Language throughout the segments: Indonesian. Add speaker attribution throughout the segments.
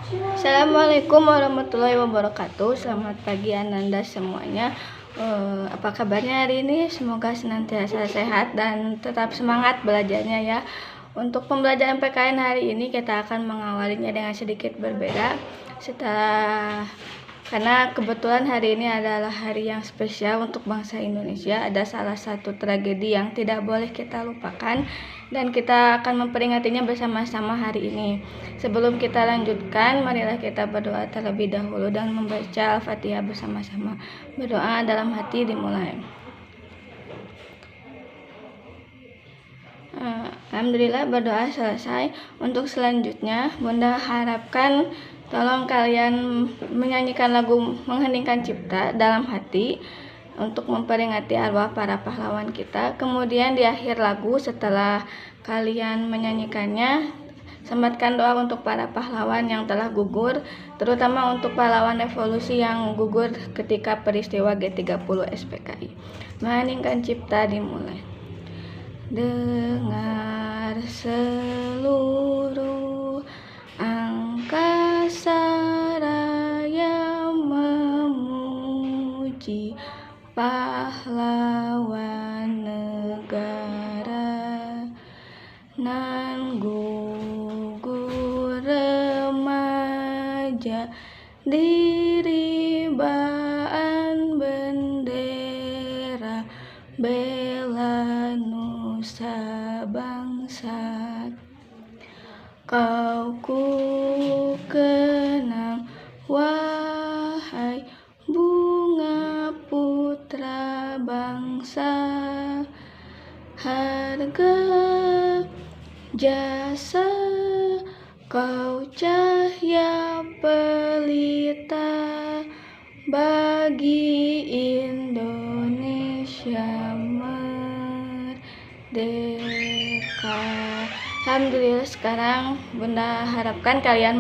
Speaker 1: Assalamualaikum warahmatullahi wabarakatuh. Selamat pagi Ananda semuanya. Apa kabarnya hari ini? Semoga senantiasa sehat dan tetap semangat belajarnya ya. Untuk pembelajaran PKN hari ini kita akan mengawalinya dengan sedikit berbeda. Karena kebetulan hari ini adalah hari yang spesial untuk bangsa Indonesia. Ada salah satu tragedi yang tidak boleh kita lupakan dan kita akan memperingatinya bersama-sama hari ini. Sebelum kita lanjutkan, marilah kita berdoa terlebih dahulu dan membaca Al-Fatihah bersama-sama. Berdoa dalam hati dimulai. Alhamdulillah, berdoa selesai. Untuk selanjutnya, Bunda harapkan tolong kalian menyanyikan lagu Mengheningkan Cipta dalam hati untuk memperingati arwah para pahlawan kita. Kemudian di akhir lagu setelah kalian menyanyikannya, sematkan doa untuk para pahlawan yang telah gugur, terutama untuk pahlawan revolusi yang gugur ketika peristiwa G30 SPKI. Mengheningkan Cipta dimulai. Dengar seluruh angkasa raya memuji pahlawan negara, nan gugur remaja diribaan bendera, bela nusa bangsa. Kau ku kenang wahai bunga putra bangsa, harga jasa kau cahaya pelita bagi Indonesia merdeka. Alhamdulillah, sekarang Bunda harapkan kalian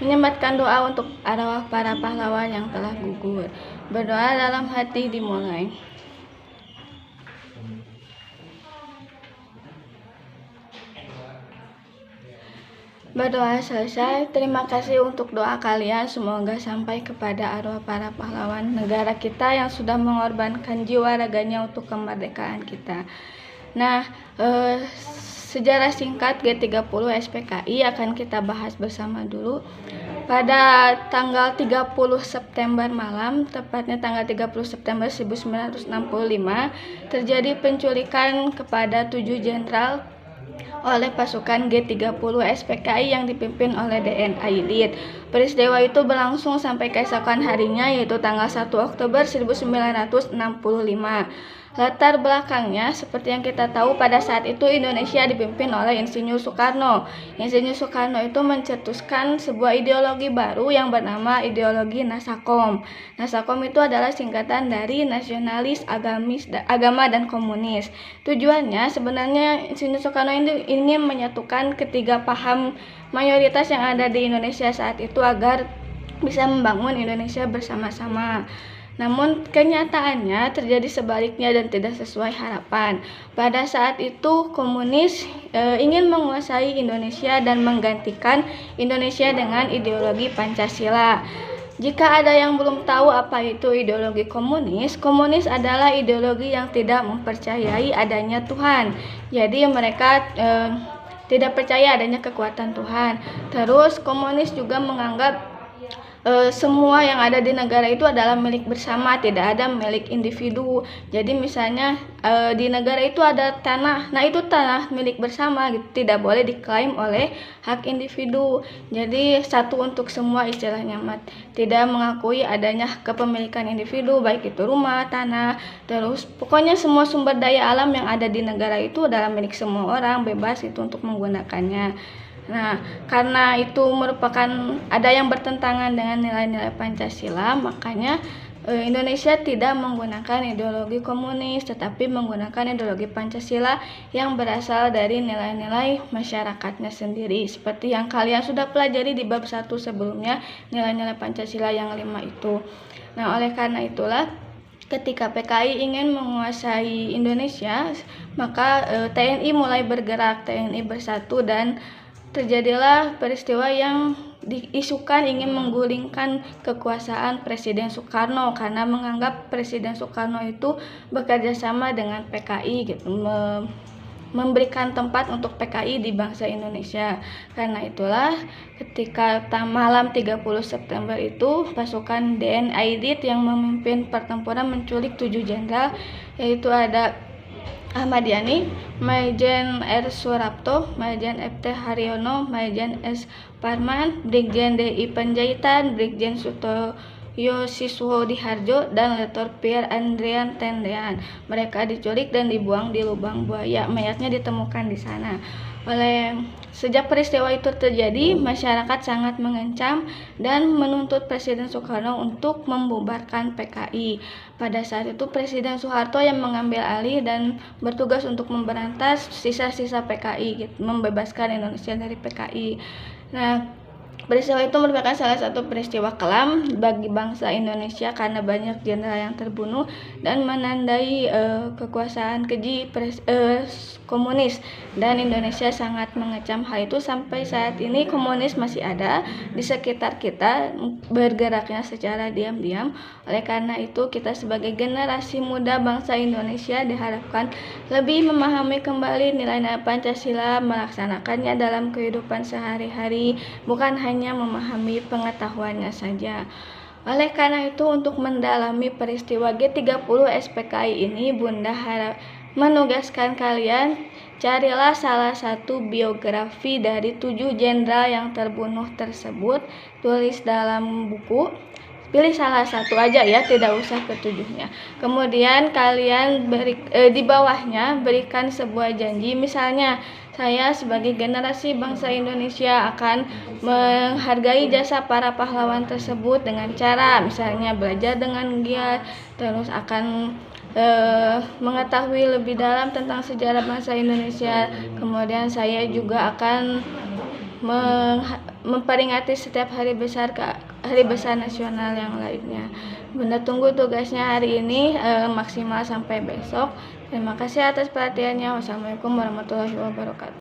Speaker 1: menyematkan doa untuk arwah para pahlawan yang telah gugur. Berdoa dalam hati dimulai. Berdoa selesai. Terima kasih untuk doa kalian. Semoga sampai kepada arwah para pahlawan negara kita yang sudah mengorbankan jiwa raganya untuk kemerdekaan kita. Nah, sejarah singkat G30 SPKI akan kita bahas bersama dulu. Pada tanggal 30 September malam, tepatnya tanggal 30 September 1965, terjadi penculikan kepada 7 jenderal oleh pasukan G30 SPKI yang dipimpin oleh DN Aidit. Peristiwa itu berlangsung sampai keesokan harinya, yaitu tanggal 1 Oktober 1965. Latar belakangnya, seperti yang kita tahu, pada saat itu Indonesia dipimpin oleh Insinyur Soekarno. Insinyur Soekarno itu mencetuskan sebuah ideologi baru yang bernama ideologi Nasakom. Nasakom itu adalah singkatan dari nasionalis, agama, dan komunis. Tujuannya sebenarnya Insinyur Soekarno ini ingin menyatukan ketiga paham mayoritas yang ada di Indonesia saat itu agar bisa membangun Indonesia bersama-sama. Namun kenyataannya terjadi sebaliknya dan tidak sesuai harapan. Pada saat itu komunis ingin menguasai Indonesia dan menggantikan Indonesia dengan ideologi Pancasila. Jika ada yang belum tahu apa itu ideologi komunis, komunis adalah ideologi yang tidak mempercayai adanya Tuhan. Jadi mereka tidak percaya adanya kekuatan Tuhan. Terus komunis juga menganggap semua yang ada di negara itu adalah milik bersama, tidak ada milik individu. Jadi misalnya di negara itu ada tanah, nah itu tanah milik bersama gitu, tidak boleh diklaim oleh hak individu. Jadi satu untuk semua istilahnya, tidak mengakui adanya kepemilikan individu, baik itu rumah, tanah, terus pokoknya semua sumber daya alam yang ada di negara itu adalah milik semua orang, bebas itu untuk menggunakannya. Nah, karena itu merupakan ada yang bertentangan dengan nilai-nilai Pancasila, makanya Indonesia tidak menggunakan ideologi komunis, tetapi menggunakan ideologi Pancasila yang berasal dari nilai-nilai masyarakatnya sendiri. Seperti yang kalian sudah pelajari di bab 1 sebelumnya, nilai-nilai Pancasila yang 5 itu. Nah, oleh karena itulah ketika PKI ingin menguasai Indonesia, maka TNI mulai bergerak, TNI bersatu dan terjadilah peristiwa yang diisukan ingin menggulingkan kekuasaan Presiden Soekarno karena menganggap Presiden Soekarno itu bekerja sama dengan PKI gitu, memberikan tempat untuk PKI di bangsa Indonesia. Karena itulah ketika malam 30 September itu pasukan DN Aidit yang memimpin pertempuran menculik 7 jenderal, yaitu ada Ahmad Yani, Maijen R. Surapto, Maijen FT Haryono, Maijen S. Parman, Brigjen DI Panjaitan, Brigjen Sutoyo Siswodiharjo, dan Letor Pierre Andrian Tendean. Mereka diculik dan dibuang di lubang buaya. Mayatnya ditemukan di sana. Sejak peristiwa itu terjadi, masyarakat sangat mengancam dan menuntut Presiden Soekarno untuk membubarkan PKI. Pada saat itu Presiden Soeharto yang mengambil alih dan bertugas untuk memberantas sisa-sisa PKI, membebaskan Indonesia dari PKI. Nah, peristiwa itu merupakan salah satu peristiwa kelam bagi bangsa Indonesia karena banyak jenderal yang terbunuh dan menandai kekuasaan keji komunis, dan Indonesia sangat mengecam hal itu. Sampai saat ini komunis masih ada di sekitar kita, bergeraknya secara diam-diam. Oleh karena itu kita sebagai generasi muda bangsa Indonesia diharapkan lebih memahami kembali nilai-nilai Pancasila, melaksanakannya dalam kehidupan sehari-hari, bukan hanya memahami pengetahuannya saja. Oleh karena itu, untuk mendalami peristiwa G30 SPKI ini, Bunda menugaskan kalian carilah salah satu biografi dari 7 jenderal yang terbunuh tersebut, tulis dalam buku. Pilih salah satu aja ya, tidak usah ketujuhnya. Kemudian kalian di bawahnya berikan sebuah janji, misalnya saya sebagai generasi bangsa Indonesia akan menghargai jasa para pahlawan tersebut dengan cara misalnya belajar dengan giat, terus akan mengetahui lebih dalam tentang sejarah bangsa Indonesia. Kemudian saya juga akan memperingati setiap hari besar nasional yang lainnya. Bunda tunggu tugasnya hari ini, maksimal sampai besok. Terima kasih atas perhatiannya. Wassalamualaikum warahmatullahi wabarakatuh.